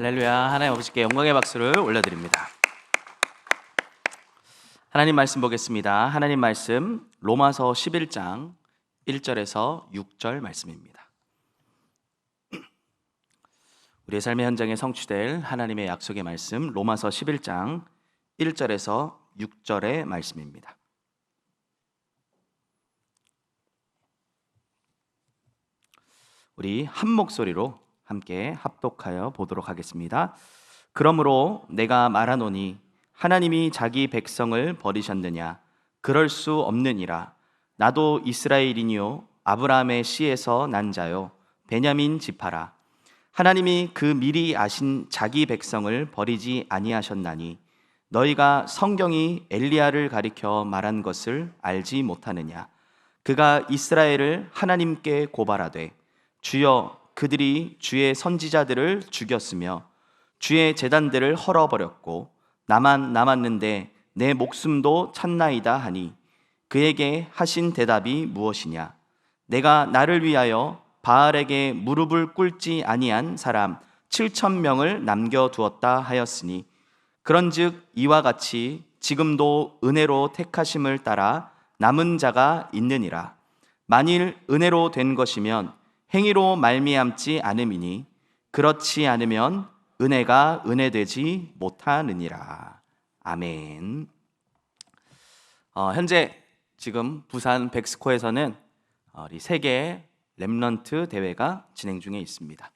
할렐루야. 하나님 아버지께 영광의 박수를 올려드립니다. 하나님 말씀 보겠습니다. 하나님 말씀 로마서 11장 1절에서 6절 말씀입니다. 우리의 삶의 현장에 성취될 하나님의 약속의 말씀 로마서 11장 1절에서 6절의 말씀입니다. 우리 한 목소리로 함께 합독하여 보도록 하겠습니다. 그러므로 내가 말하노니 하나님이 자기 백성을 버리셨느냐? 그럴 수 없느니라. 나도 이스라엘이니요 아브라함의 씨에서 난 자요 베냐민 지파라. 하나님이 그 미리 아신 자기 백성을 버리지 아니하셨나니 너희가 성경이 엘리야를 가리켜 말한 것을 알지 못하느냐? 그가 이스라엘을 하나님께 고발하되 주여 그들이 주의 선지자들을 죽였으며 주의 제단들을 헐어버렸고 나만 남았는데 내 목숨도 찾나이다 하니 그에게 하신 대답이 무엇이냐? 내가 나를 위하여 바알에게 무릎을 꿇지 아니한 사람 7,000명을 남겨두었다 하였으니 그런즉 이와 같이 지금도 은혜로 택하심을 따라 남은 자가 있느니라. 만일 은혜로 된 것이면 행위로 말미암지 않음이니 그렇지 않으면 은혜가 은혜되지 못하느니라. 아멘. 현재 지금 부산 백스코에서는 우리 세계 렘넌트 대회가 진행 중에 있습니다.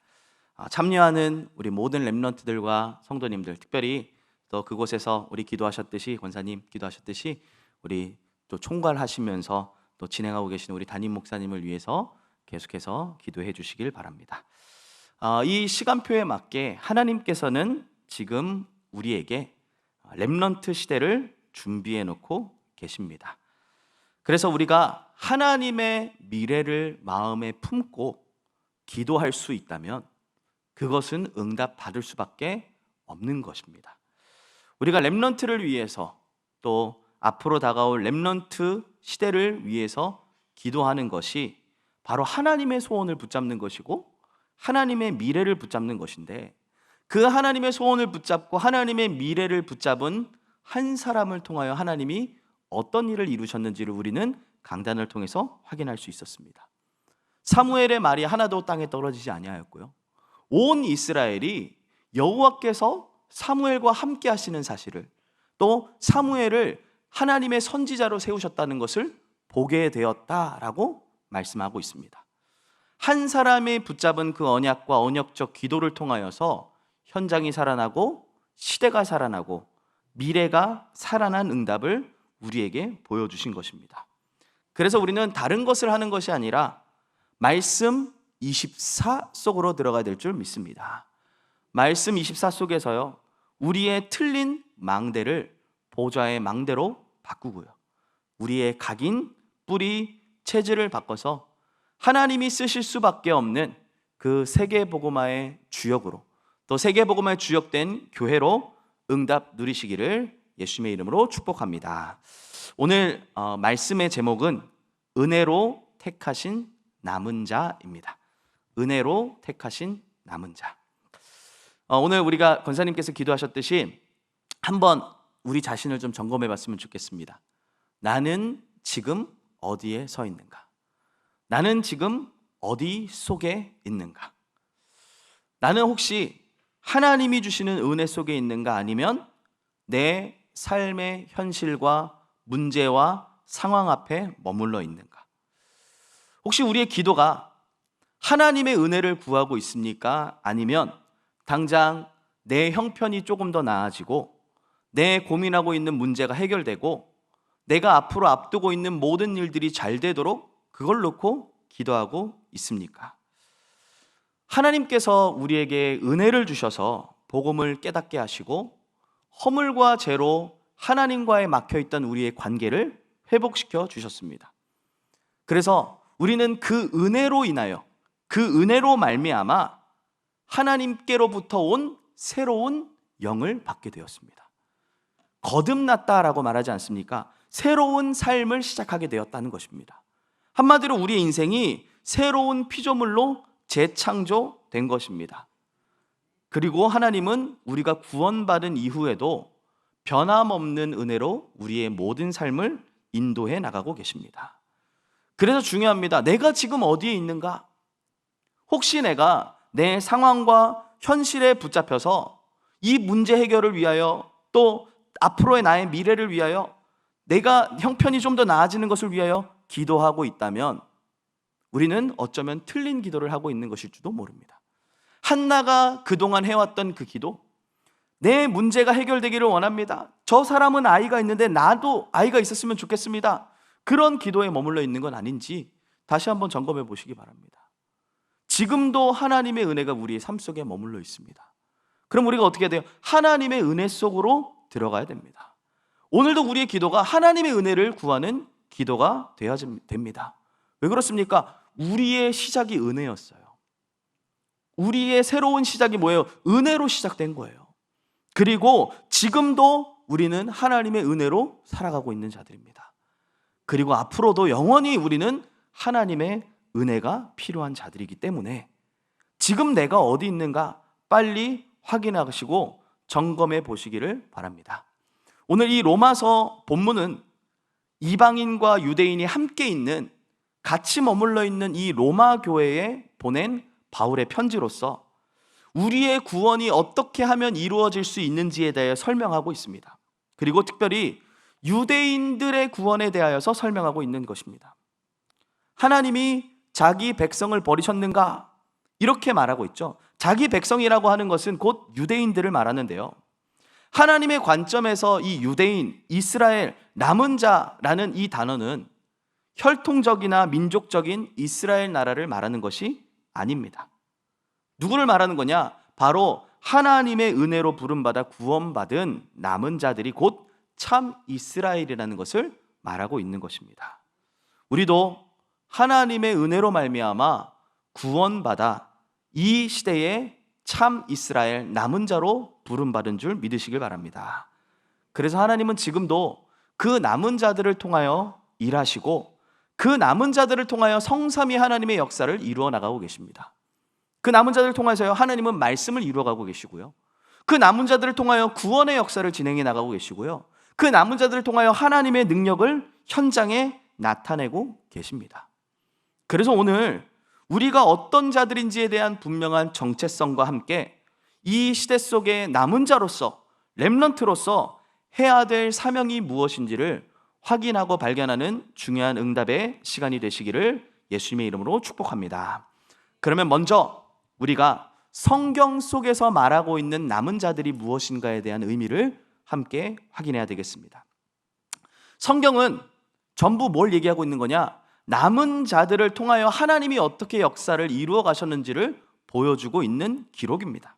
참여하는 우리 모든 렘넌트들과 성도님들, 특별히 또 그곳에서 우리 기도하셨듯이 권사님 기도하셨듯이 우리 또 총괄하시면서 또 진행하고 계시는 우리 담임 목사님을 위해서 계속해서 기도해 주시길 바랍니다. 이 시간표에 맞게 하나님께서는 지금 우리에게 렘넌트 시대를 준비해 놓고 계십니다. 그래서 우리가 하나님의 미래를 마음에 품고 기도할 수 있다면 그것은 응답 받을 수밖에 없는 것입니다. 우리가 렘넌트를 위해서 또 앞으로 다가올 렘넌트 시대를 위해서 기도하는 것이 바로 하나님의 소원을 붙잡는 것이고 하나님의 미래를 붙잡는 것인데 그 하나님의 소원을 붙잡고 하나님의 미래를 붙잡은 한 사람을 통하여 하나님이 어떤 일을 이루셨는지를 우리는 강단을 통해서 확인할 수 있었습니다. 사무엘의 말이 하나도 땅에 떨어지지 아니하였고요, 온 이스라엘이 여호와께서 사무엘과 함께 하시는 사실을, 또 사무엘을 하나님의 선지자로 세우셨다는 것을 보게 되었다라고 말씀하고 있습니다. 한 사람이 붙잡은 그 언약과 언약적 기도를 통하여서 현장이 살아나고 시대가 살아나고 미래가 살아난 응답을 우리에게 보여주신 것입니다. 그래서 우리는 다른 것을 하는 것이 아니라 말씀 24 속으로 들어가야 될 줄 믿습니다. 말씀 24 속에서요, 우리의 틀린 망대를 보좌의 망대로 바꾸고요, 우리의 각인, 뿌리, 체질을 바꿔서 하나님이 쓰실 수밖에 없는 그 세계복음화의 주역으로, 또 세계복음화의 주역된 교회로 응답 누리시기를 예수님의 이름으로 축복합니다. 오늘 말씀의 제목은 은혜로 택하신 남은 자입니다. 은혜로 택하신 남은 자. 오늘 우리가 권사님께서 기도하셨듯이 한번 우리 자신을 좀 점검해 봤으면 좋겠습니다. 나는 지금 어디에 서 있는가? 나는 지금 어디 속에 있는가? 나는 혹시 하나님이 주시는 은혜 속에 있는가? 아니면 내 삶의 현실과 문제와 상황 앞에 머물러 있는가? 혹시 우리의 기도가 하나님의 은혜를 구하고 있습니까? 아니면 당장 내 형편이 조금 더 나아지고 내 고민하고 있는 문제가 해결되고 내가 앞으로 앞두고 있는 모든 일들이 잘 되도록 그걸 놓고 기도하고 있습니까? 하나님께서 우리에게 은혜를 주셔서 복음을 깨닫게 하시고 허물과 죄로 하나님과의 막혀있던 우리의 관계를 회복시켜 주셨습니다. 그래서 우리는 그 은혜로 인하여, 그 은혜로 말미암아 하나님께로부터 온 새로운 영을 받게 되었습니다. 거듭났다라고 말하지 않습니까? 새로운 삶을 시작하게 되었다는 것입니다. 한마디로 우리의 인생이 새로운 피조물로 재창조된 것입니다. 그리고 하나님은 우리가 구원받은 이후에도 변함없는 은혜로 우리의 모든 삶을 인도해 나가고 계십니다. 그래서 중요합니다. 내가 지금 어디에 있는가? 혹시 내가 내 상황과 현실에 붙잡혀서 이 문제 해결을 위하여, 또 앞으로의 나의 미래를 위하여, 내가 형편이 좀 더 나아지는 것을 위하여 기도하고 있다면 우리는 어쩌면 틀린 기도를 하고 있는 것일지도 모릅니다. 한나가 그동안 해왔던 그 기도, 내 문제가 해결되기를 원합니다. 저 사람은 아이가 있는데 나도 아이가 있었으면 좋겠습니다. 그런 기도에 머물러 있는 건 아닌지 다시 한번 점검해 보시기 바랍니다. 지금도 하나님의 은혜가 우리의 삶 속에 머물러 있습니다. 그럼 우리가 어떻게 해야 돼요? 하나님의 은혜 속으로 들어가야 됩니다. 오늘도 우리의 기도가 하나님의 은혜를 구하는 기도가 되어야 됩니다. 왜 그렇습니까? 우리의 시작이 은혜였어요. 우리의 새로운 시작이 뭐예요? 은혜로 시작된 거예요. 그리고 지금도 우리는 하나님의 은혜로 살아가고 있는 자들입니다. 그리고 앞으로도 영원히 우리는 하나님의 은혜가 필요한 자들이기 때문에 지금 내가 어디 있는가 빨리 확인하시고 점검해 보시기를 바랍니다. 오늘 이 로마서 본문은 이방인과 유대인이 함께 있는, 같이 머물러 있는 이 로마 교회에 보낸 바울의 편지로서 우리의 구원이 어떻게 하면 이루어질 수 있는지에 대해 설명하고 있습니다. 그리고 특별히 유대인들의 구원에 대하여서 설명하고 있는 것입니다. 하나님이 자기 백성을 버리셨는가? 이렇게 말하고 있죠. 자기 백성이라고 하는 것은 곧 유대인들을 말하는데요, 하나님의 관점에서 이 유대인, 이스라엘, 남은 자라는 이 단어는 혈통적이나 민족적인 이스라엘 나라를 말하는 것이 아닙니다. 누구를 말하는 거냐? 바로 하나님의 은혜로 부름받아 구원받은 남은 자들이 곧 참 이스라엘이라는 것을 말하고 있는 것입니다. 우리도 하나님의 은혜로 말미암아 구원받아 이 시대에 참 이스라엘, 남은 자로 부름받은 줄 믿으시길 바랍니다. 그래서 하나님은 지금도 그 남은 자들을 통하여 일하시고 그 남은 자들을 통하여 성삼위 하나님의 역사를 이루어 나가고 계십니다. 그 남은 자들을 통해서요, 하나님은 말씀을 이루어가고 계시고요, 그 남은 자들을 통하여 구원의 역사를 진행해 나가고 계시고요, 그 남은 자들을 통하여 하나님의 능력을 현장에 나타내고 계십니다. 그래서 오늘 우리가 어떤 자들인지에 대한 분명한 정체성과 함께 이 시대 속의 남은 자로서, 렘넌트로서 해야 될 사명이 무엇인지를 확인하고 발견하는 중요한 응답의 시간이 되시기를 예수님의 이름으로 축복합니다. 그러면 먼저 우리가 성경 속에서 말하고 있는 남은 자들이 무엇인가에 대한 의미를 함께 확인해야 되겠습니다. 성경은 전부 뭘 얘기하고 있는 거냐? 남은 자들을 통하여 하나님이 어떻게 역사를 이루어 가셨는지를 보여주고 있는 기록입니다.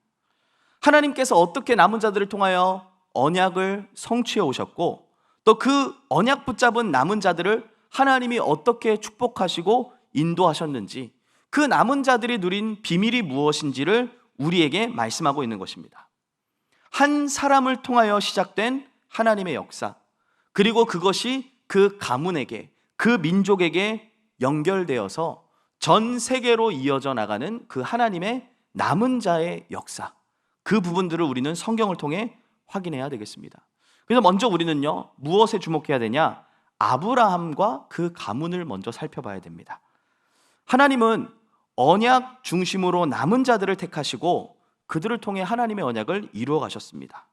하나님께서 어떻게 남은 자들을 통하여 언약을 성취해 오셨고, 또 그 언약 붙잡은 남은 자들을 하나님이 어떻게 축복하시고 인도하셨는지, 그 남은 자들이 누린 비밀이 무엇인지를 우리에게 말씀하고 있는 것입니다. 한 사람을 통하여 시작된 하나님의 역사, 그리고 그것이 그 가문에게, 그 민족에게 연결되어서 전 세계로 이어져 나가는 그 하나님의 남은 자의 역사, 그 부분들을 우리는 성경을 통해 확인해야 되겠습니다. 그래서 먼저 우리는요, 무엇에 주목해야 되냐? 아브라함과 그 가문을 먼저 살펴봐야 됩니다. 하나님은 언약 중심으로 남은 자들을 택하시고 그들을 통해 하나님의 언약을 이루어 가셨습니다.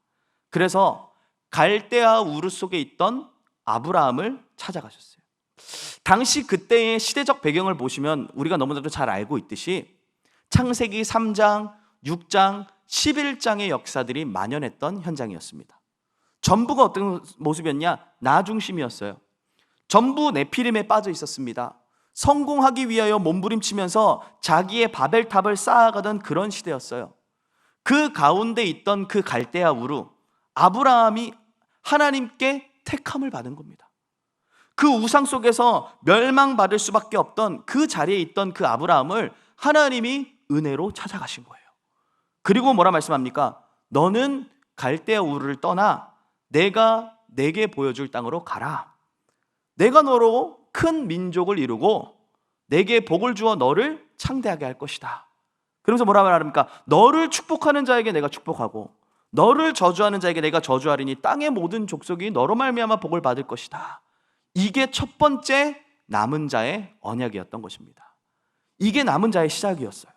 그래서 갈대아 우르 속에 있던 아브라함을 찾아가셨어요. 당시 그때의 시대적 배경을 보시면 우리가 너무나도 잘 알고 있듯이 창세기 3장, 6장, 11장의 역사들이 만연했던 현장이었습니다. 전부가 어떤 모습이었냐? 나 중심이었어요. 전부 네피림에 빠져 있었습니다. 성공하기 위하여 몸부림치면서 자기의 바벨탑을 쌓아가던 그런 시대였어요. 그 가운데 있던 그 갈대아 우르, 아브라함이 하나님께 택함을 받은 겁니다. 그 우상 속에서 멸망받을 수밖에 없던 그 자리에 있던 그 아브라함을 하나님이 은혜로 찾아가신 거예요. 그리고 뭐라 말씀합니까? 너는 갈대아 우르를 떠나 내가 내게 보여줄 땅으로 가라. 내가 너로 큰 민족을 이루고 내게 복을 주어 너를 창대하게 할 것이다. 그러면서 뭐라 말합니까? 너를 축복하는 자에게 내가 축복하고 너를 저주하는 자에게 내가 저주하리니 땅의 모든 족속이 너로 말미암아 복을 받을 것이다. 이게 첫 번째 남은 자의 언약이었던 것입니다. 이게 남은 자의 시작이었어요.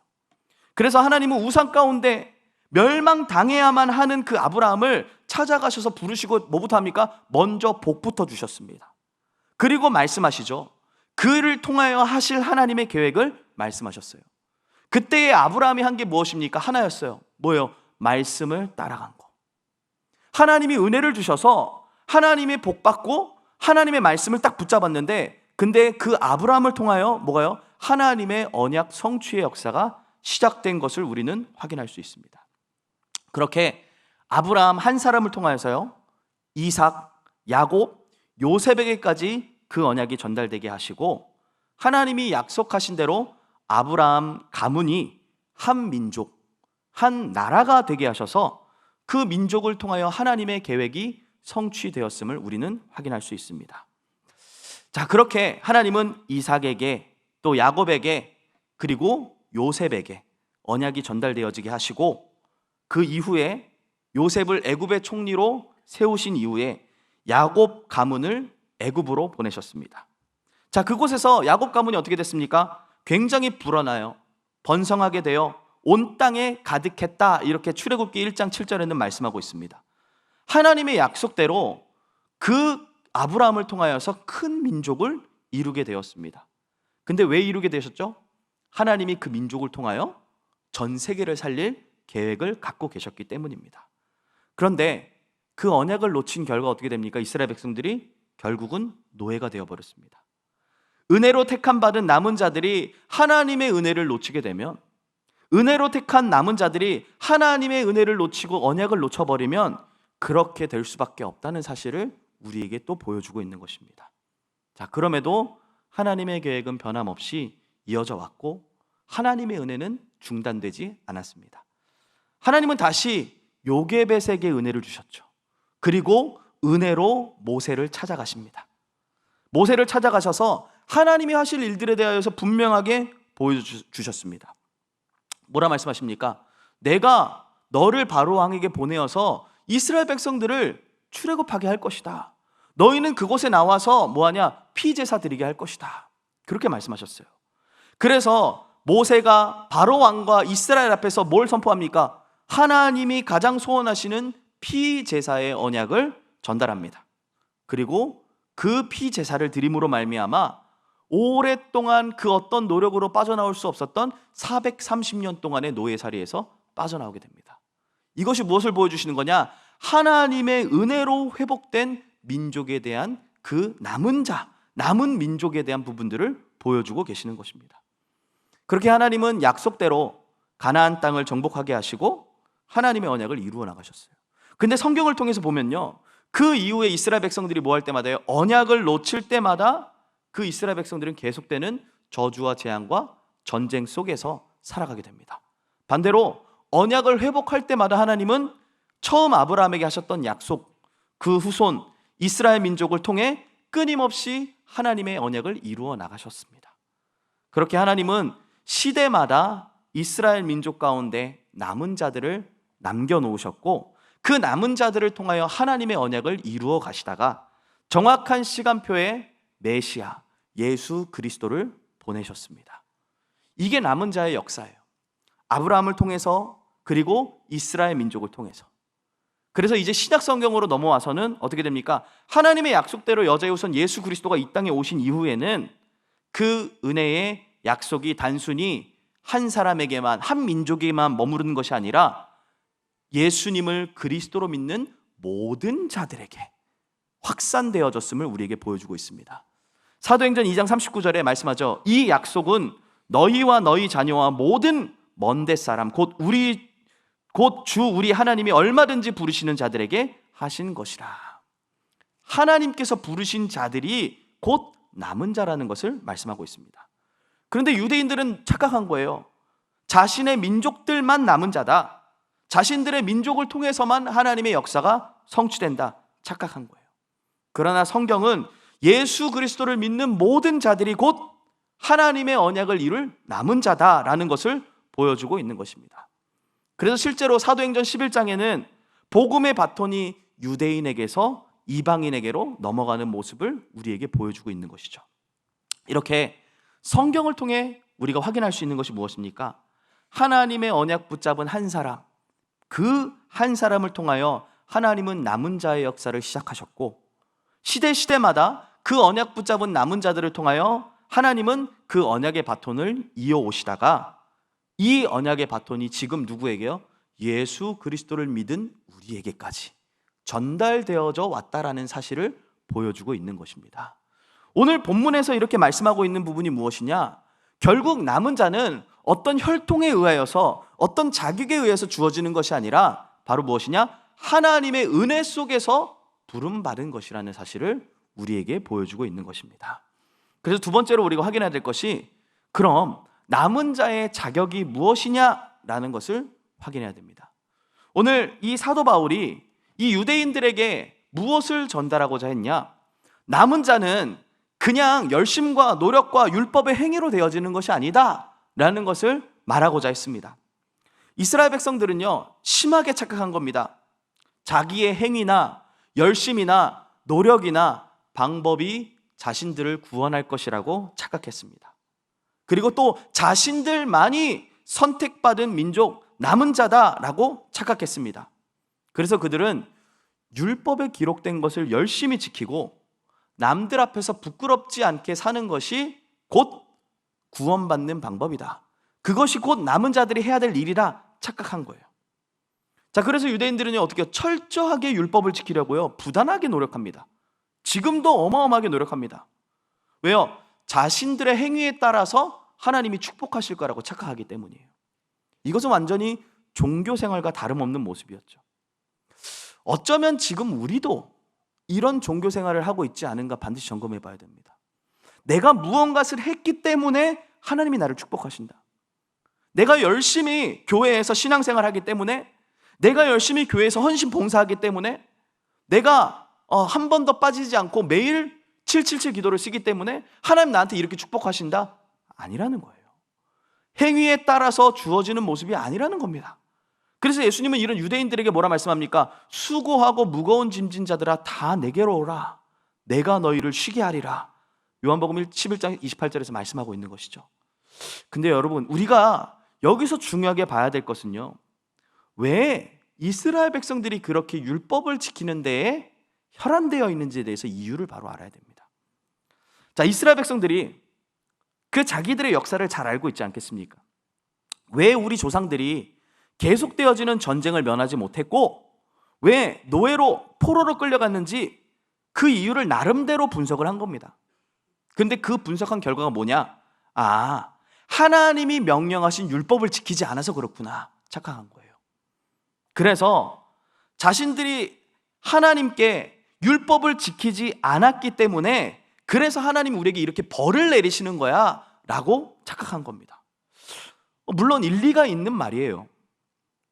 그래서 하나님은 우상 가운데 멸망당해야만 하는 그 아브라함을 찾아가셔서 부르시고 뭐부터 합니까? 먼저 복부터 주셨습니다. 그리고 말씀하시죠. 그를 통하여 하실 하나님의 계획을 말씀하셨어요. 그때의 아브라함이 한 게 무엇입니까? 하나였어요. 뭐예요? 말씀을 따라간 거. 하나님이 은혜를 주셔서 하나님의 복 받고 하나님의 말씀을 딱 붙잡았는데, 근데 그 아브라함을 통하여 뭐가요? 하나님의 언약 성취의 역사가 시작된 것을 우리는 확인할 수 있습니다. 그렇게 아브라함 한 사람을 통하여서요, 이삭, 야곱, 요셉에게까지 그 언약이 전달되게 하시고, 하나님이 약속하신 대로 아브라함 가문이 한 민족, 한 나라가 되게 하셔서 그 민족을 통하여 하나님의 계획이 성취되었음을 우리는 확인할 수 있습니다. 자, 그렇게 하나님은 이삭에게 또 야곱에게 그리고 요셉에게 언약이 전달되어지게 하시고, 그 이후에 요셉을 애굽의 총리로 세우신 이후에 야곱 가문을 애굽으로 보내셨습니다. 자, 그곳에서 야곱 가문이 어떻게 됐습니까? 굉장히 불어나요. 번성하게 되어 온 땅에 가득했다. 이렇게 출애굽기 1장 7절에는 말씀하고 있습니다. 하나님의 약속대로 그 아브라함을 통하여서 큰 민족을 이루게 되었습니다. 근데 왜 이루게 되셨죠? 하나님이 그 민족을 통하여 전 세계를 살릴 계획을 갖고 계셨기 때문입니다. 그런데 그 언약을 놓친 결과 어떻게 됩니까? 이스라엘 백성들이 결국은 노예가 되어버렸습니다. 은혜로 택함 받은 남은 자들이 하나님의 은혜를 놓치게 되면, 은혜로 택한 남은 자들이 하나님의 은혜를 놓치고 언약을 놓쳐버리면 그렇게 될 수밖에 없다는 사실을 우리에게 또 보여주고 있는 것입니다. 자, 그럼에도 하나님의 계획은 변함없이 이어져 왔고 하나님의 은혜는 중단되지 않았습니다. 하나님은 다시 요게벳에게 은혜를 주셨죠. 그리고 은혜로 모세를 찾아가십니다. 모세를 찾아가셔서 하나님이 하실 일들에 대하여서 분명하게 보여주셨습니다. 뭐라 말씀하십니까? 내가 너를 바로 왕에게 보내어서 이스라엘 백성들을 출애굽하게 할 것이다. 너희는 그곳에 나와서 뭐하냐? 피제사 드리게 할 것이다. 그렇게 말씀하셨어요. 그래서 모세가 바로 왕과 이스라엘 앞에서 뭘 선포합니까? 하나님이 가장 소원하시는 피제사의 언약을 전달합니다. 그리고 그 피제사를 드림으로 말미암아 오랫동안 그 어떤 노력으로 빠져나올 수 없었던 430년 동안의 노예살이에서 빠져나오게 됩니다. 이것이 무엇을 보여주시는 거냐? 하나님의 은혜로 회복된 민족에 대한 그 남은 자, 남은 민족에 대한 부분들을 보여주고 계시는 것입니다. 그렇게 하나님은 약속대로 가나안 땅을 정복하게 하시고 하나님의 언약을 이루어 나가셨어요. 근데 성경을 통해서 보면요, 그 이후에 이스라엘 백성들이 뭐 할 때마다요, 언약을 놓칠 때마다 그 이스라엘 백성들은 계속되는 저주와 재앙과 전쟁 속에서 살아가게 됩니다. 반대로 언약을 회복할 때마다 하나님은 처음 아브라함에게 하셨던 약속, 그 후손 이스라엘 민족을 통해 끊임없이 하나님의 언약을 이루어 나가셨습니다. 그렇게 하나님은 시대마다 이스라엘 민족 가운데 남은 자들을 남겨놓으셨고, 그 남은 자들을 통하여 하나님의 언약을 이루어 가시다가 정확한 시간표에 메시아 예수 그리스도를 보내셨습니다. 이게 남은 자의 역사예요. 아브라함을 통해서, 그리고 이스라엘 민족을 통해서. 그래서 이제 신약 성경으로 넘어와서는 어떻게 됩니까? 하나님의 약속대로 여자의 후손 예수 그리스도가 이 땅에 오신 이후에는 그 은혜의 약속이 단순히 한 사람에게만, 한 민족에만 머무르는 것이 아니라 예수님을 그리스도로 믿는 모든 자들에게 확산되어졌음을 우리에게 보여주고 있습니다. 사도행전 2장 39절에 말씀하죠. 이 약속은 너희와 너희 자녀와 모든 먼데 사람 곧 주 우리 하나님이 얼마든지 부르시는 자들에게 하신 것이라. 하나님께서 부르신 자들이 곧 남은 자라는 것을 말씀하고 있습니다. 그런데 유대인들은 착각한 거예요. 자신의 민족들만 남은 자다, 자신들의 민족을 통해서만 하나님의 역사가 성취된다, 착각한 거예요. 그러나 성경은 예수 그리스도를 믿는 모든 자들이 곧 하나님의 언약을 이룰 남은 자다라는 것을 보여주고 있는 것입니다. 그래서 실제로 사도행전 11장에는 복음의 바톤이 유대인에게서 이방인에게로 넘어가는 모습을 우리에게 보여주고 있는 것이죠. 이렇게 성경을 통해 우리가 확인할 수 있는 것이 무엇입니까? 하나님의 언약 붙잡은 한 사람, 그 한 사람을 통하여 하나님은 남은 자의 역사를 시작하셨고, 시대마다 그 언약 붙잡은 남은 자들을 통하여 하나님은 그 언약의 바톤을 이어오시다가 이 언약의 바톤이 지금 누구에게요? 예수 그리스도를 믿은 우리에게까지 전달되어져 왔다라는 사실을 보여주고 있는 것입니다. 오늘 본문에서 이렇게 말씀하고 있는 부분이 무엇이냐? 결국 남은 자는 어떤 혈통에 의하여서, 어떤 자격에 의해서 주어지는 것이 아니라 바로 무엇이냐? 하나님의 은혜 속에서 부름받은 것이라는 사실을 우리에게 보여주고 있는 것입니다. 그래서 두 번째로 우리가 확인해야 될 것이, 그럼 남은 자의 자격이 무엇이냐라는 것을 확인해야 됩니다. 오늘 이 사도 바울이 이 유대인들에게 무엇을 전달하고자 했냐? 남은 자는 그냥 열심과 노력과 율법의 행위로 되어지는 것이 아니다 라는 것을 말하고자 했습니다. 이스라엘 백성들은요, 심하게 착각한 겁니다. 자기의 행위나 열심이나 노력이나 방법이 자신들을 구원할 것이라고 착각했습니다. 그리고 또 자신들만이 선택받은 민족, 남은 자다라고 착각했습니다. 그래서 그들은 율법에 기록된 것을 열심히 지키고 남들 앞에서 부끄럽지 않게 사는 것이 곧 구원받는 방법이다, 그것이 곧 남은 자들이 해야 될 일이라 착각한 거예요. 자, 그래서 유대인들은요, 어떻게 철저하게 율법을 지키려고요, 부단하게 노력합니다. 지금도 어마어마하게 노력합니다. 왜요? 자신들의 행위에 따라서 하나님이 축복하실 거라고 착각하기 때문이에요. 이것은 완전히 종교 생활과 다름없는 모습이었죠. 어쩌면 지금 우리도 이런 종교 생활을 하고 있지 않은가 반드시 점검해 봐야 됩니다. 내가 무언가를 했기 때문에 하나님이 나를 축복하신다. 내가 열심히 교회에서 신앙생활 하기 때문에, 내가 열심히 교회에서 헌신 봉사하기 때문에, 내가 한 번도 빠지지 않고 매일 777 기도를 쓰기 때문에 하나님 나한테 이렇게 축복하신다? 아니라는 거예요. 행위에 따라서 주어지는 모습이 아니라는 겁니다. 그래서 예수님은 이런 유대인들에게 뭐라 말씀합니까? 수고하고 무거운 짐진 자들아 다 내게로 오라, 내가 너희를 쉬게 하리라. 요한복음 11장 28절에서 말씀하고 있는 것이죠. 근데 여러분, 우리가 여기서 중요하게 봐야 될 것은요, 왜 이스라엘 백성들이 그렇게 율법을 지키는 데에 혈안되어 있는지에 대해서 이유를 바로 알아야 됩니다. 자, 이스라엘 백성들이 그 자기들의 역사를 잘 알고 있지 않겠습니까? 왜 우리 조상들이 계속되어지는 전쟁을 면하지 못했고, 왜 노예로 포로로 끌려갔는지 그 이유를 나름대로 분석을 한 겁니다. 근데 그 분석한 결과가 뭐냐? 하나님이 명령하신 율법을 지키지 않아서 그렇구나 착각한 거예요. 그래서 자신들이 하나님께 율법을 지키지 않았기 때문에, 그래서 하나님이 우리에게 이렇게 벌을 내리시는 거야 라고 착각한 겁니다. 물론 일리가 있는 말이에요.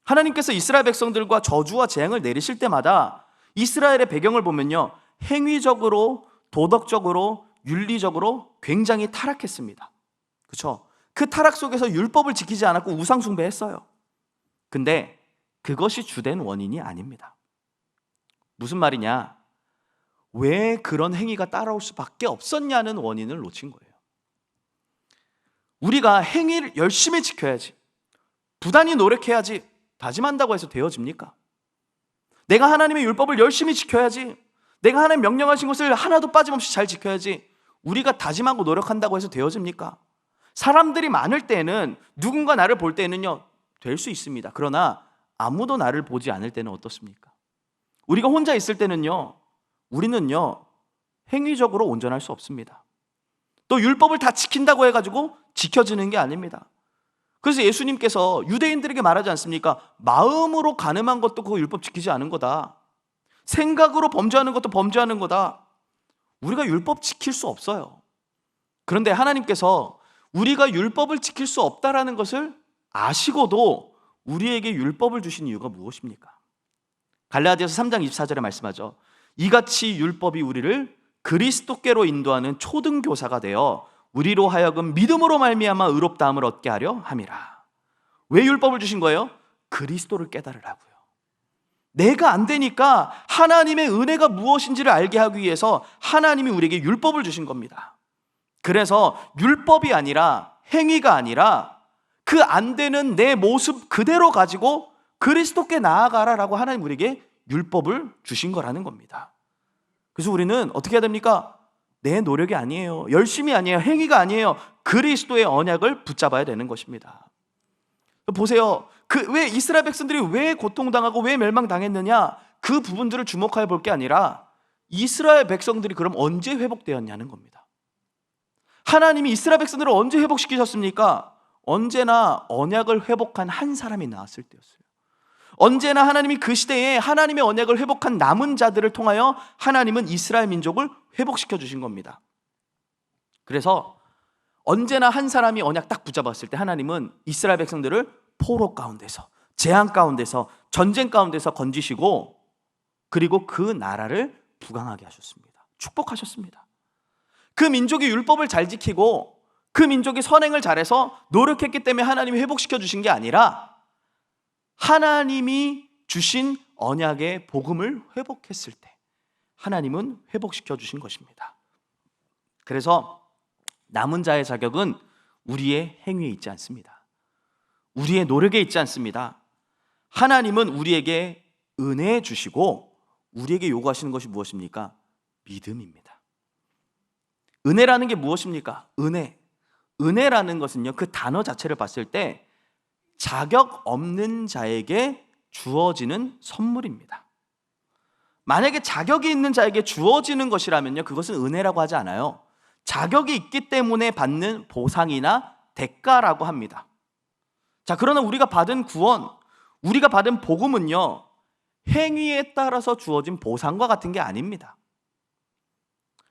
하나님께서 이스라엘 백성들과 저주와 재앙을 내리실 때마다 이스라엘의 배경을 보면요, 행위적으로, 도덕적으로, 윤리적으로 굉장히 타락했습니다. 그렇죠? 그 타락 속에서 율법을 지키지 않았고 우상 숭배했어요. 근데 그것이 주된 원인이 아닙니다. 무슨 말이냐? 왜 그런 행위가 따라올 수밖에 없었냐는 원인을 놓친 거예요. 우리가 행위를 열심히 지켜야지, 부단히 노력해야지 다짐한다고 해서 되어집니까? 내가 하나님의 율법을 열심히 지켜야지, 내가 하나님 명령하신 것을 하나도 빠짐없이 잘 지켜야지, 우리가 다짐하고 노력한다고 해서 되어집니까? 사람들이 많을 때는, 누군가 나를 볼 때는요, 될 수 있습니다. 그러나 아무도 나를 보지 않을 때는 어떻습니까? 우리가 혼자 있을 때는요, 우리는요, 행위적으로 온전할 수 없습니다. 또 율법을 다 지킨다고 해가지고 지켜지는 게 아닙니다. 그래서 예수님께서 유대인들에게 말하지 않습니까? 마음으로 간음한 것도 그 율법 지키지 않은 거다. 생각으로 범죄하는 것도 범죄하는 거다. 우리가 율법 지킬 수 없어요. 그런데 하나님께서 우리가 율법을 지킬 수 없다라는 것을 아시고도 우리에게 율법을 주신 이유가 무엇입니까? 갈라디아서 3장 24절에 말씀하죠. 이같이 율법이 우리를 그리스도께로 인도하는 초등교사가 되어 우리로 하여금 믿음으로 말미암아 의롭다함을 얻게 하려 함이라. 왜 율법을 주신 거예요? 그리스도를 깨달으라고요. 내가 안 되니까 하나님의 은혜가 무엇인지를 알게 하기 위해서 하나님이 우리에게 율법을 주신 겁니다. 그래서 율법이 아니라, 행위가 아니라 그 안 되는 내 모습 그대로 가지고 그리스도께 나아가라라고 하나님 우리에게 율법을 주신 거라는 겁니다. 그래서 우리는 어떻게 해야 됩니까? 내 노력이 아니에요, 열심이 아니에요, 행위가 아니에요. 그리스도의 언약을 붙잡아야 되는 것입니다. 보세요. 왜 이스라엘 백성들이 왜 고통당하고 왜 멸망당했느냐, 그 부분들을 주목하여 볼 게 아니라 이스라엘 백성들이 그럼 언제 회복되었냐는 겁니다. 하나님이 이스라엘 백성들을 언제 회복시키셨습니까? 언제나 언약을 회복한 한 사람이 나왔을 때였어요. 언제나 하나님이 그 시대에 하나님의 언약을 회복한 남은 자들을 통하여 하나님은 이스라엘 민족을 회복시켜 주신 겁니다. 그래서 언제나 한 사람이 언약 딱 붙잡았을 때 하나님은 이스라엘 백성들을 포로 가운데서, 재앙 가운데서, 전쟁 가운데서 건지시고, 그리고 그 나라를 부강하게 하셨습니다. 축복하셨습니다. 그 민족이 율법을 잘 지키고 그 민족이 선행을 잘해서 노력했기 때문에 하나님이 회복시켜 주신 게 아니라 하나님이 주신 언약의 복음을 회복했을 때 하나님은 회복시켜 주신 것입니다. 그래서 남은 자의 자격은 우리의 행위에 있지 않습니다. 우리의 노력에 있지 않습니다. 하나님은 우리에게 은혜 주시고 우리에게 요구하시는 것이 무엇입니까? 믿음입니다. 은혜라는 게 무엇입니까? 은혜라는 것은요, 그 단어 자체를 봤을 때 자격 없는 자에게 주어지는 선물입니다. 만약에 자격이 있는 자에게 주어지는 것이라면요, 그것은 은혜라고 하지 않아요. 자격이 있기 때문에 받는 보상이나 대가라고 합니다. 자, 그러나 우리가 받은 구원, 우리가 받은 복음은요, 행위에 따라서 주어진 보상과 같은 게 아닙니다.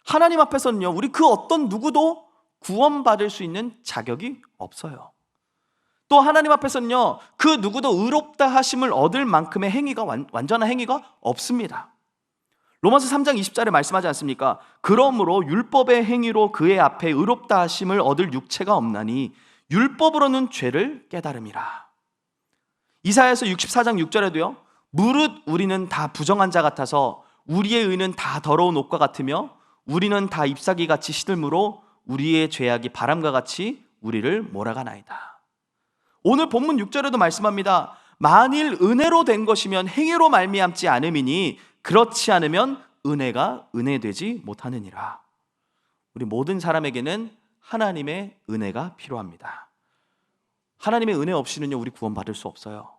하나님 앞에서는요, 우리 그 어떤 누구도 구원받을 수 있는 자격이 없어요. 또 하나님 앞에서는요, 그 누구도 의롭다 하심을 얻을 만큼의 행위가, 완전한 행위가 없습니다. 로마서 3장 20절에 말씀하지 않습니까? 그러므로 율법의 행위로 그의 앞에 의롭다 하심을 얻을 육체가 없나니 율법으로는 죄를 깨달음이라. 이사야서 64장 6절에도요, 무릇 우리는 다 부정한 자 같아서 우리의 의는 다 더러운 옷과 같으며 우리는 다 잎사귀같이 시들므로 우리의 죄악이 바람과 같이 우리를 몰아가나이다. 오늘 본문 6절에도 말씀합니다. 만일 은혜로 된 것이면 행위로 말미암지 않음이니 그렇지 않으면 은혜가 은혜되지 못하느니라. 우리 모든 사람에게는 하나님의 은혜가 필요합니다. 하나님의 은혜 없이는요, 우리 구원받을 수 없어요.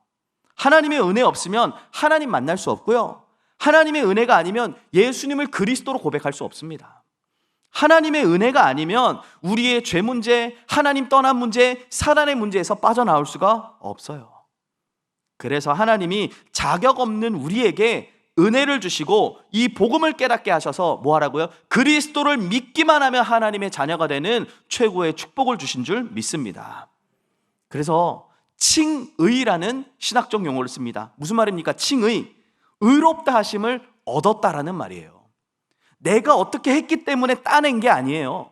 하나님의 은혜 없으면 하나님 만날 수 없고요, 하나님의 은혜가 아니면 예수님을 그리스도로 고백할 수 없습니다. 하나님의 은혜가 아니면 우리의 죄 문제, 하나님 떠난 문제, 사단의 문제에서 빠져나올 수가 없어요. 그래서 하나님이 자격 없는 우리에게 은혜를 주시고 이 복음을 깨닫게 하셔서 뭐 하라고요? 그리스도를 믿기만 하면 하나님의 자녀가 되는 최고의 축복을 주신 줄 믿습니다. 그래서 칭의라는 신학적 용어를 씁니다. 무슨 말입니까? 칭의, 의롭다 하심을 얻었다라는 말이에요. 내가 어떻게 했기 때문에 따낸 게 아니에요.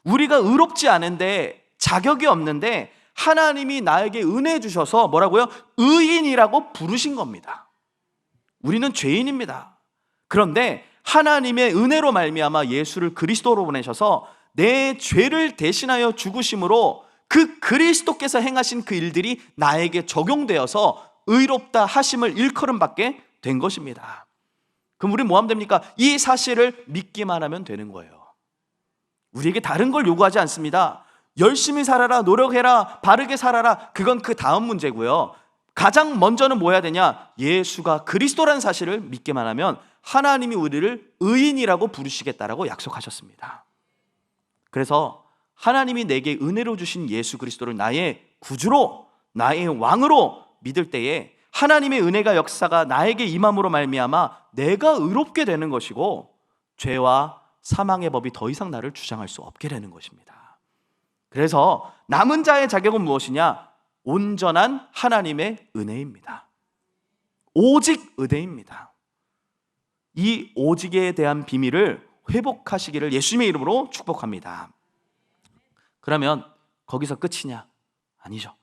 우리가 의롭지 않은데, 자격이 없는데 하나님이 나에게 은혜 주셔서 뭐라고요? 의인이라고 부르신 겁니다. 우리는 죄인입니다. 그런데 하나님의 은혜로 말미암아 예수를 그리스도로 보내셔서 내 죄를 대신하여 죽으심으로 그 그리스도께서 행하신 그 일들이 나에게 적용되어서 의롭다 하심을 일컬음받게 된 것입니다. 그럼 우리 뭐 하면 됩니까? 이 사실을 믿기만 하면 되는 거예요. 우리에게 다른 걸 요구하지 않습니다. 열심히 살아라, 노력해라, 바르게 살아라, 그건 그 다음 문제고요. 가장 먼저는 뭐 해야 되냐? 예수가 그리스도라는 사실을 믿기만 하면 하나님이 우리를 의인이라고 부르시겠다라고 약속하셨습니다. 그래서 하나님이 내게 은혜로 주신 예수 그리스도를 나의 구주로, 나의 왕으로 믿을 때에 하나님의 은혜가 역사가 나에게 임함으로 말미암아 내가 의롭게 되는 것이고 죄와 사망의 법이 더 이상 나를 주장할 수 없게 되는 것입니다. 그래서 남은 자의 자격은 무엇이냐? 온전한 하나님의 은혜입니다. 오직 은혜입니다. 이 오직에 대한 비밀을 회복하시기를 예수님의 이름으로 축복합니다. 그러면 거기서 끝이냐? 아니죠.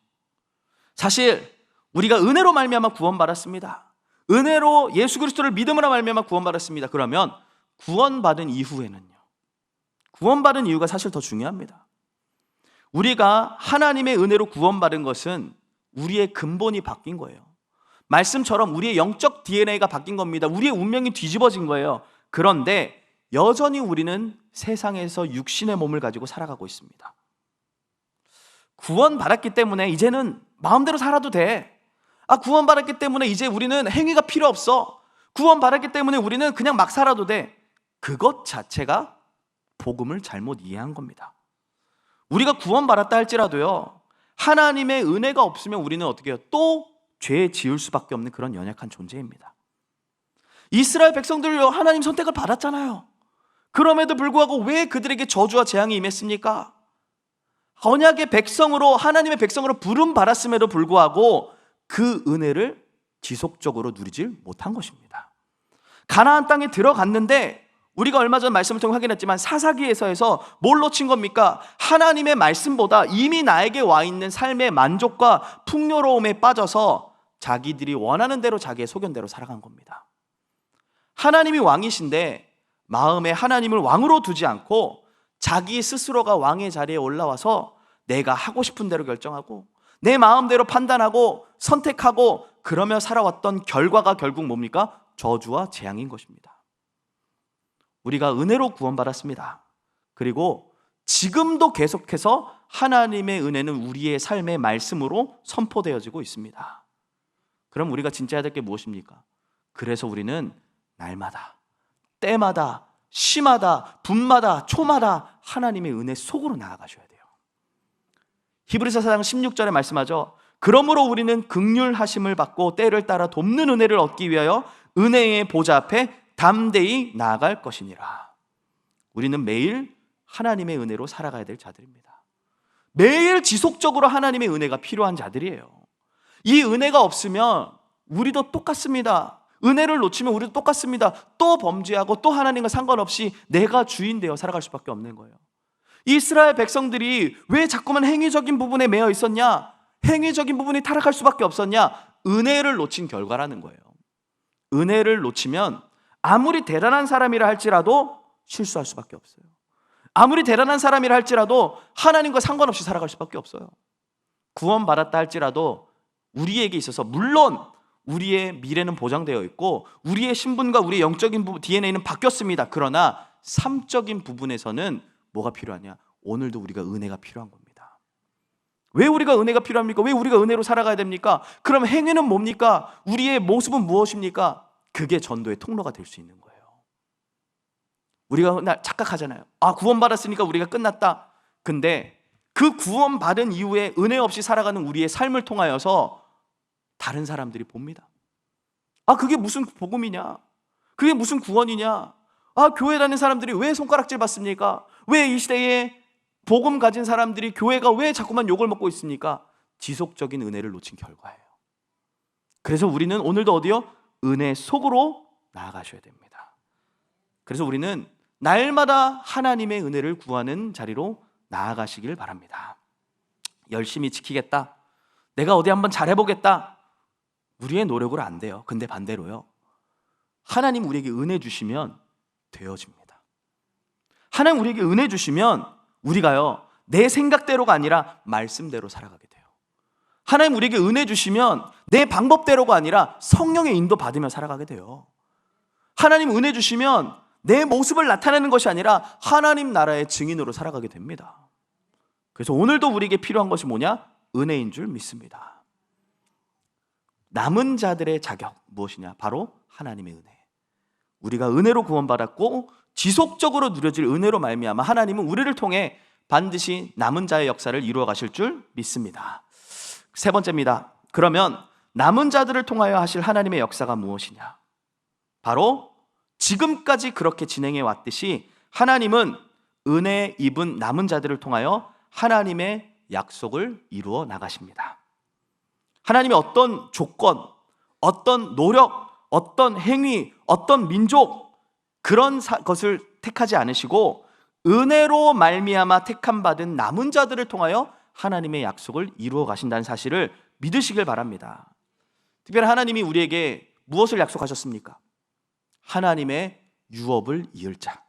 사실 우리가 은혜로 말미암아 구원받았습니다. 은혜로 예수 그리스도를 믿음으로 말미암아 구원받았습니다. 그러면 구원받은 이후에는요, 구원받은 이유가 사실 더 중요합니다. 우리가 하나님의 은혜로 구원받은 것은 우리의 근본이 바뀐 거예요. 말씀처럼 우리의 영적 DNA가 바뀐 겁니다. 우리의 운명이 뒤집어진 거예요. 그런데 여전히 우리는 세상에서 육신의 몸을 가지고 살아가고 있습니다. 구원받았기 때문에 이제는 마음대로 살아도 돼. 구원받았기 때문에 이제 우리는 행위가 필요 없어. 구원받았기 때문에 우리는 그냥 막 살아도 돼. 그것 자체가 복음을 잘못 이해한 겁니다. 우리가 구원받았다 할지라도요, 하나님의 은혜가 없으면 우리는 어떻게 해요? 또 죄 지을 수밖에 없는 그런 연약한 존재입니다. 이스라엘 백성들요, 하나님 선택을 받았잖아요. 그럼에도 불구하고 왜 그들에게 저주와 재앙이 임했습니까? 언약의 백성으로, 하나님의 백성으로 부름 받았음에도 불구하고 그 은혜를 지속적으로 누리질 못한 것입니다. 가나안 땅에 들어갔는데 우리가 얼마 전 말씀을 통해 확인했지만 사사기에서 뭘 놓친 겁니까? 하나님의 말씀보다 이미 나에게 와 있는 삶의 만족과 풍요로움에 빠져서 자기들이 원하는 대로 자기의 소견대로 살아간 겁니다. 하나님이 왕이신데 마음에 하나님을 왕으로 두지 않고 자기 스스로가 왕의 자리에 올라와서 내가 하고 싶은 대로 결정하고 내 마음대로 판단하고 선택하고 그러며 살아왔던 결과가 결국 뭡니까? 저주와 재앙인 것입니다. 우리가 은혜로 구원받았습니다. 그리고 지금도 계속해서 하나님의 은혜는 우리의 삶의 말씀으로 선포되어지고 있습니다. 그럼 우리가 진짜 해야 될 게 무엇입니까? 그래서 우리는 날마다, 때마다, 시마다, 분마다, 초마다 하나님의 은혜 속으로 나아가셔야 돼요. 히브리서 4장 16절에 말씀하죠. 그러므로 우리는 긍휼하심을 받고 때를 따라 돕는 은혜를 얻기 위하여 은혜의 보좌 앞에 담대히 나아갈 것이니라. 우리는 매일 하나님의 은혜로 살아가야 될 자들입니다. 매일 지속적으로 하나님의 은혜가 필요한 자들이에요. 이 은혜가 없으면 우리도 똑같습니다. 은혜를 놓치면 우리도 똑같습니다. 또 범죄하고 또 하나님과 상관없이 내가 주인 되어 살아갈 수밖에 없는 거예요. 이스라엘 백성들이 왜 자꾸만 행위적인 부분에 매여 있었냐? 행위적인 부분이 타락할 수밖에 없었냐? 은혜를 놓친 결과라는 거예요. 은혜를 놓치면 아무리 대단한 사람이라 할지라도 실수할 수밖에 없어요. 아무리 대단한 사람이라 할지라도 하나님과 상관없이 살아갈 수밖에 없어요. 구원받았다 할지라도 우리에게 있어서 물론 우리의 미래는 보장되어 있고 우리의 신분과 우리의 영적인 DNA는 바뀌었습니다. 그러나 삶적인 부분에서는 뭐가 필요하냐? 오늘도 우리가 은혜가 필요한 겁니다. 왜 우리가 은혜가 필요합니까? 왜 우리가 은혜로 살아가야 됩니까? 그럼 행위는 뭡니까? 우리의 모습은 무엇입니까? 그게 전도의 통로가 될 수 있는 거예요. 우리가 착각하잖아요. 구원받았으니까 우리가 끝났다. 근데 그 구원받은 이후에 은혜 없이 살아가는 우리의 삶을 통하여서 다른 사람들이 봅니다. 그게 무슨 복음이냐? 그게 무슨 구원이냐? 교회 다니는 사람들이 왜 손가락질 받습니까? 왜 이 시대에 복음 가진 사람들이 교회가 왜 자꾸만 욕을 먹고 있습니까? 지속적인 은혜를 놓친 결과예요. 그래서 우리는 오늘도 어디요? 은혜 속으로 나아가셔야 됩니다. 그래서 우리는 날마다 하나님의 은혜를 구하는 자리로 나아가시길 바랍니다. 열심히 지키겠다, 내가 어디 한번 잘해보겠다, 우리의 노력으로 안 돼요. 근데 반대로요, 하나님 우리에게 은혜 주시면 되어집니다. 하나님 우리에게 은혜 주시면 우리가요, 내 생각대로가 아니라 말씀대로 살아가게 돼요. 하나님 우리에게 은혜 주시면 내 방법대로가 아니라 성령의 인도 받으며 살아가게 돼요. 하나님 은혜 주시면 내 모습을 나타내는 것이 아니라 하나님 나라의 증인으로 살아가게 됩니다. 그래서 오늘도 우리에게 필요한 것이 뭐냐? 은혜인 줄 믿습니다. 남은 자들의 자격 무엇이냐? 바로 하나님의 은혜. 우리가 은혜로 구원받았고 지속적으로 누려질 은혜로 말미암아 하나님은 우리를 통해 반드시 남은 자의 역사를 이루어 가실 줄 믿습니다. 세 번째입니다. 그러면 남은 자들을 통하여 하실 하나님의 역사가 무엇이냐? 바로 지금까지 그렇게 진행해 왔듯이 하나님은 은혜 입은 남은 자들을 통하여 하나님의 약속을 이루어 나가십니다. 하나님의 어떤 조건, 어떤 노력, 어떤 행위, 어떤 민족, 그런 것을 택하지 않으시고 은혜로 말미암아 택함 받은 남은 자들을 통하여 하나님의 약속을 이루어 가신다는 사실을 믿으시길 바랍니다. 특별히 하나님이 우리에게 무엇을 약속하셨습니까? 하나님의 유업을 이을 자.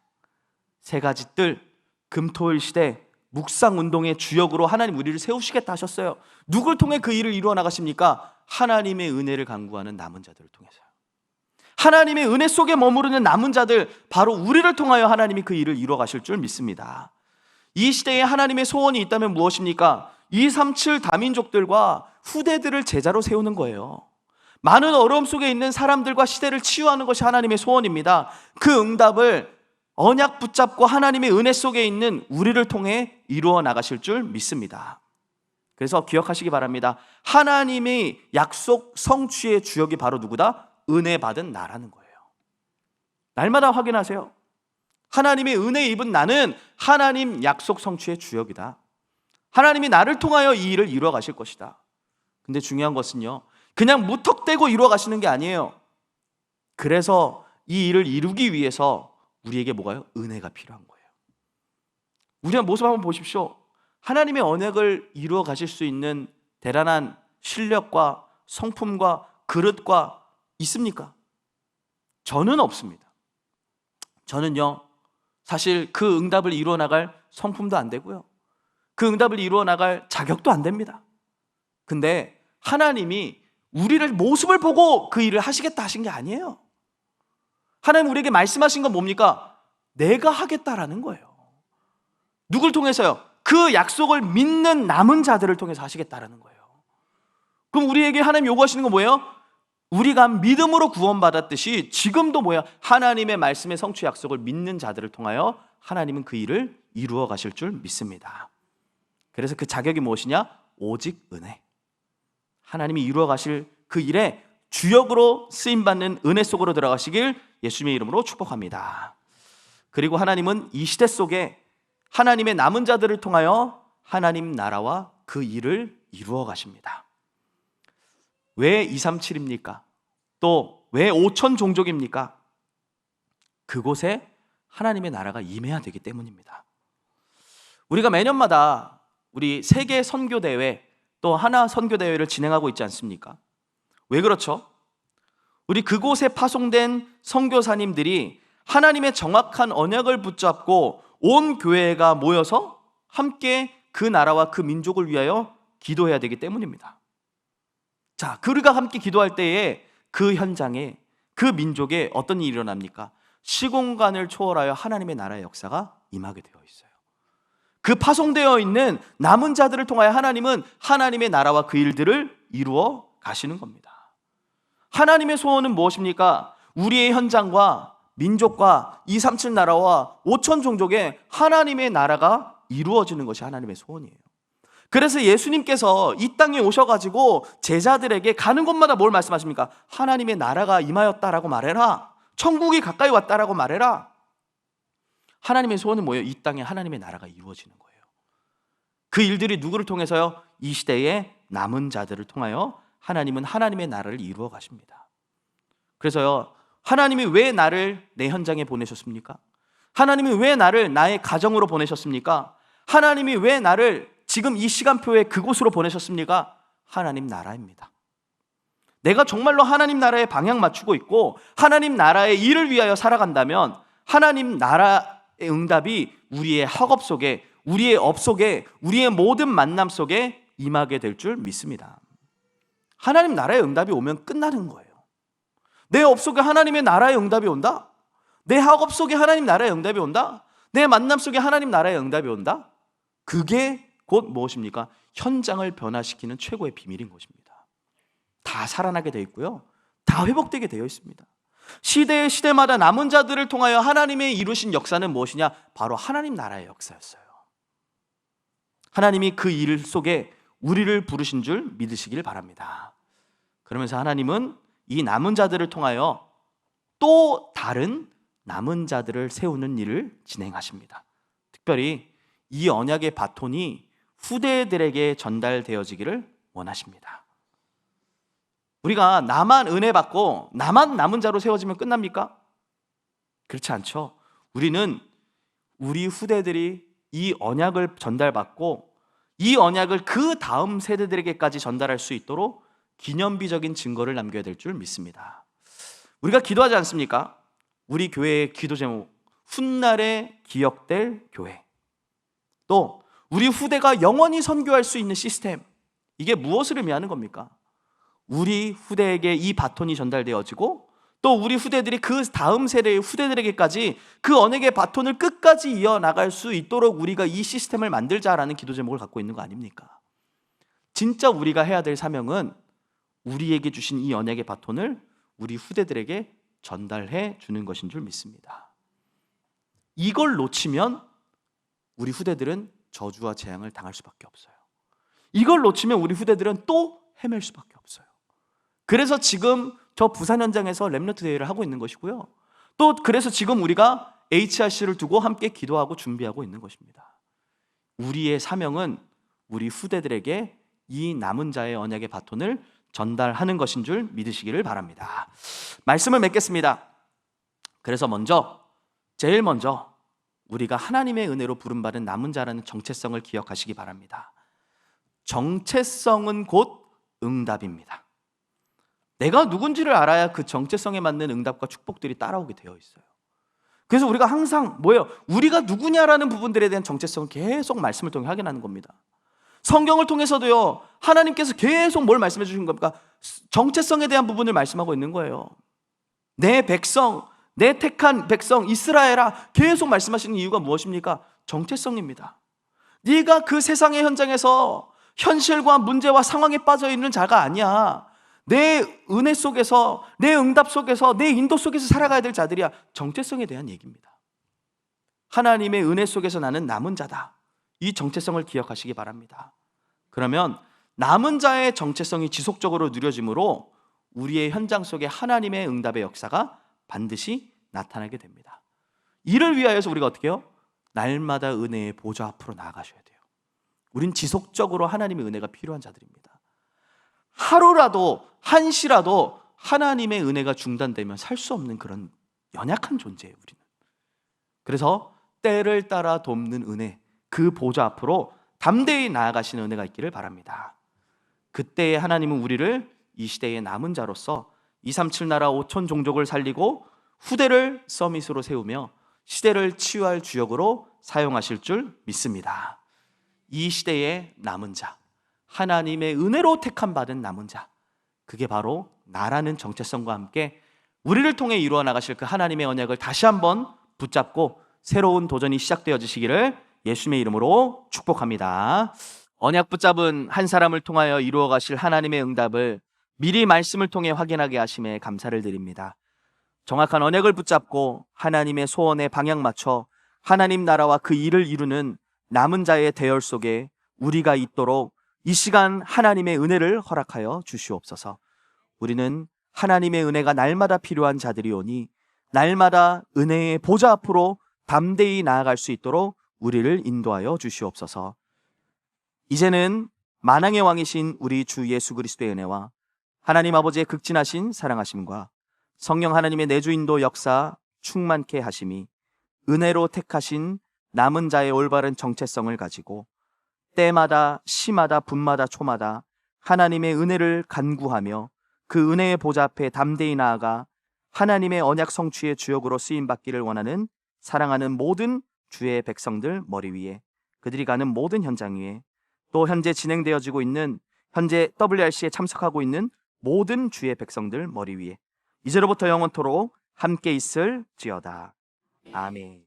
세 가지 뜰, 금토일 시대 묵상운동의 주역으로 하나님 우리를 세우시겠다 하셨어요. 누굴 통해 그 일을 이루어 나가십니까? 하나님의 은혜를 간구하는 남은 자들을 통해서요. 하나님의 은혜 속에 머무르는 남은 자들, 바로 우리를 통하여 하나님이 그 일을 이루어 가실 줄 믿습니다. 이 시대에 하나님의 소원이 있다면 무엇입니까? 237 다민족들과 후대들을 제자로 세우는 거예요. 많은 어려움 속에 있는 사람들과 시대를 치유하는 것이 하나님의 소원입니다. 그 응답을 언약 붙잡고 하나님의 은혜 속에 있는 우리를 통해 이루어 나가실 줄 믿습니다. 그래서 기억하시기 바랍니다. 하나님의 약속 성취의 주역이 바로 누구다? 은혜 받은 나라는 거예요. 날마다 확인하세요. 하나님의 은혜 입은 나는 하나님 약속 성취의 주역이다. 하나님이 나를 통하여 이 일을 이루어 가실 것이다. 근데 중요한 것은요, 그냥 무턱대고 이루어 가시는 게 아니에요. 그래서 이 일을 이루기 위해서 우리에게 뭐가요? 은혜가 필요한 거예요. 우리의 모습 한번 보십시오. 하나님의 언약을 이루어 가실 수 있는 대단한 실력과 성품과 그릇과 있습니까? 저는 없습니다. 저는요, 사실 그 응답을 이루어 나갈 성품도 안 되고요, 그 응답을 이루어 나갈 자격도 안 됩니다. 근데 하나님이 우리를 모습을 보고 그 일을 하시겠다 하신 게 아니에요. 하나님 우리에게 말씀하신 건 뭡니까? 내가 하겠다라는 거예요. 누굴 통해서요? 그 약속을 믿는 남은 자들을 통해서 하시겠다라는 거예요. 그럼 우리에게 하나님 요구하시는 건 뭐예요? 우리가 믿음으로 구원받았듯이 지금도 뭐야? 하나님의 말씀의 성취 약속을 믿는 자들을 통하여 하나님은 그 일을 이루어 가실 줄 믿습니다. 그래서 그 자격이 무엇이냐? 오직 은혜. 하나님이 이루어 가실 그 일에 주역으로 쓰임받는 은혜 속으로 들어가시길 예수님의 이름으로 축복합니다. 그리고 하나님은 이 시대 속에 하나님의 남은 자들을 통하여 하나님 나라와 그 일을 이루어 가십니다. 왜 237입니까? 또 왜 5천 종족입니까? 그곳에 하나님의 나라가 임해야 되기 때문입니다. 우리가 매년마다 우리 세계 선교대회 또 하나 선교대회를 진행하고 있지 않습니까? 왜 그렇죠? 우리 그곳에 파송된 선교사님들이 하나님의 정확한 언약을 붙잡고 온 교회가 모여서 함께 그 나라와 그 민족을 위하여 기도해야 되기 때문입니다. 자, 우리가 함께 기도할 때에 그 현장에 그 민족에 어떤 일이 일어납니까? 시공간을 초월하여 하나님의 나라의 역사가 임하게 되어 있어요. 그 파송되어 있는 남은 자들을 통하여 하나님은 하나님의 나라와 그 일들을 이루어 가시는 겁니다. 하나님의 소원은 무엇입니까? 우리의 현장과 민족과 237 나라와 5천 종족의 하나님의 나라가 이루어지는 것이 하나님의 소원이에요. 그래서 예수님께서 이 땅에 오셔가지고 제자들에게 가는 곳마다 뭘 말씀하십니까? 하나님의 나라가 임하였다라고 말해라. 천국이 가까이 왔다라고 말해라. 하나님의 소원은 뭐예요? 이 땅에 하나님의 나라가 이루어지는 거예요. 그 일들이 누구를 통해서요? 이 시대의 남은 자들을 통하여 하나님은 하나님의 나라를 이루어 가십니다. 그래서요, 하나님이 왜 나를 내 현장에 보내셨습니까? 하나님이 왜 나를 나의 가정으로 보내셨습니까? 하나님이 왜 나를 지금 이 시간표에 그곳으로 보내셨습니까? 하나님 나라입니다. 내가 정말로 하나님 나라에 방향 맞추고 있고 하나님 나라의 일을 위하여 살아간다면 하나님 나라의 응답이 우리의 학업 속에, 우리의 업 속에, 우리의 모든 만남 속에 임하게 될 줄 믿습니다. 하나님 나라의 응답이 오면 끝나는 거예요. 내 업 속에 하나님의 나라의 응답이 온다? 내 학업 속에 하나님 나라의 응답이 온다? 내 만남 속에 하나님 나라의 응답이 온다? 그게 곧 무엇입니까? 현장을 변화시키는 최고의 비밀인 것입니다. 다 살아나게 되어 있고요, 다 회복되게 되어 있습니다. 시대마다 남은 자들을 통하여 하나님의 이루신 역사는 무엇이냐? 바로 하나님 나라의 역사였어요. 하나님이 그 일 속에 우리를 부르신 줄 믿으시길 바랍니다. 그러면서 하나님은 이 남은 자들을 통하여 또 다른 남은 자들을 세우는 일을 진행하십니다. 특별히 이 언약의 바톤이 후대들에게 전달되어지기를 원하십니다. 우리가 나만 은혜 받고 나만 남은 자로 세워지면 끝납니까? 그렇지 않죠. 우리는 우리 후대들이 이 언약을 전달받고 이 언약을 그 다음 세대들에게까지 전달할 수 있도록 기념비적인 증거를 남겨야 될 줄 믿습니다. 우리가 기도하지 않습니까? 우리 교회의 기도 제목, 훗날에 기억될 교회. 또 우리 후대가 영원히 선교할 수 있는 시스템. 이게 무엇을 의미하는 겁니까? 우리 후대에게 이 바톤이 전달되어지고 또 우리 후대들이 그 다음 세대의 후대들에게까지 그 언약의 바톤을 끝까지 이어나갈 수 있도록 우리가 이 시스템을 만들자라는 기도 제목을 갖고 있는 거 아닙니까? 진짜 우리가 해야 될 사명은 우리에게 주신 이 언약의 바톤을 우리 후대들에게 전달해 주는 것인 줄 믿습니다. 이걸 놓치면 우리 후대들은 저주와 재앙을 당할 수밖에 없어요. 이걸 놓치면 우리 후대들은 또 헤맬 수밖에 없어요. 그래서 지금 저 부산 현장에서 렘넌트 대회를 하고 있는 것이고요. 또 그래서 지금 우리가 HRC를 두고 함께 기도하고 준비하고 있는 것입니다. 우리의 사명은 우리 후대들에게 이 남은 자의 언약의 바톤을 전달하는 것인 줄 믿으시기를 바랍니다. 말씀을 맺겠습니다. 그래서 제일 먼저 우리가 하나님의 은혜로 부름받은 남은 자라는 정체성을 기억하시기 바랍니다. 정체성은 곧 응답입니다. 내가 누군지를 알아야 그 정체성에 맞는 응답과 축복들이 따라오게 되어 있어요. 그래서 우리가 항상 우리가 누구냐라는 부분들에 대한 정체성을 계속 말씀을 통해 확인하는 겁니다. 성경을 통해서도요, 하나님께서 계속 뭘 말씀해 주신 겁니까? 정체성에 대한 부분을 말씀하고 있는 거예요. 내 백성, 내 택한 백성 이스라엘아, 계속 말씀하시는 이유가 무엇입니까? 정체성입니다. 네가 그 세상의 현장에서 현실과 문제와 상황에 빠져 있는 자가 아니야. 내 은혜 속에서, 내 응답 속에서, 내 인도 속에서 살아가야 될 자들이야. 정체성에 대한 얘기입니다. 하나님의 은혜 속에서 나는 남은 자다. 이 정체성을 기억하시기 바랍니다. 그러면 남은 자의 정체성이 지속적으로 누려짐으로 우리의 현장 속에 하나님의 응답의 역사가 반드시 나타나게 됩니다. 이를 위하여서 우리가 어떻게 해요? 날마다 은혜의 보좌 앞으로 나아가셔야 돼요. 우린 지속적으로 하나님의 은혜가 필요한 자들입니다. 하루라도, 한시라도 하나님의 은혜가 중단되면 살 수 없는 그런 연약한 존재예요, 우리는. 그래서 때를 따라 돕는 은혜, 그 보좌 앞으로 담대히 나아가시는 은혜가 있기를 바랍니다. 그때에 하나님은 우리를 이 시대의 남은 자로서 237 나라 5천 종족을 살리고 후대를 서밋으로 세우며 시대를 치유할 주역으로 사용하실 줄 믿습니다. 이 시대의 남은 자, 하나님의 은혜로 택함 받은 남은 자, 그게 바로 나라는 정체성과 함께 우리를 통해 이루어 나가실 그 하나님의 언약을 다시 한번 붙잡고 새로운 도전이 시작되어지시기를 예수님의 이름으로 축복합니다. 언약 붙잡은 한 사람을 통하여 이루어 가실 하나님의 응답을 미리 말씀을 통해 확인하게 하심에 감사를 드립니다. 정확한 언약을 붙잡고 하나님의 소원에 방향 맞춰 하나님 나라와 그 일을 이루는 남은 자의 대열 속에 우리가 있도록 이 시간 하나님의 은혜를 허락하여 주시옵소서. 우리는 하나님의 은혜가 날마다 필요한 자들이오니 날마다 은혜의 보좌 앞으로 담대히 나아갈 수 있도록 우리를 인도하여 주시옵소서. 이제는 만왕의 왕이신 우리 주 예수 그리스도의 은혜와 하나님 아버지의 극진하신 사랑하심과 성령 하나님의 내주인도 역사 충만케 하심이 은혜로 택하신 남은 자의 올바른 정체성을 가지고 때마다 시마다 분마다 초마다 하나님의 은혜를 간구하며 그 은혜의 보좌 앞에 담대히 나아가 하나님의 언약 성취의 주역으로 쓰임받기를 원하는 사랑하는 모든 주의 백성들 머리 위에, 그들이 가는 모든 현장 위에, 또 현재 진행되어지고 있는, 현재 WRC에 참석하고 있는 모든 주의 백성들 머리 위에 이제로부터 영원토록 함께 있을지어다. 아멘.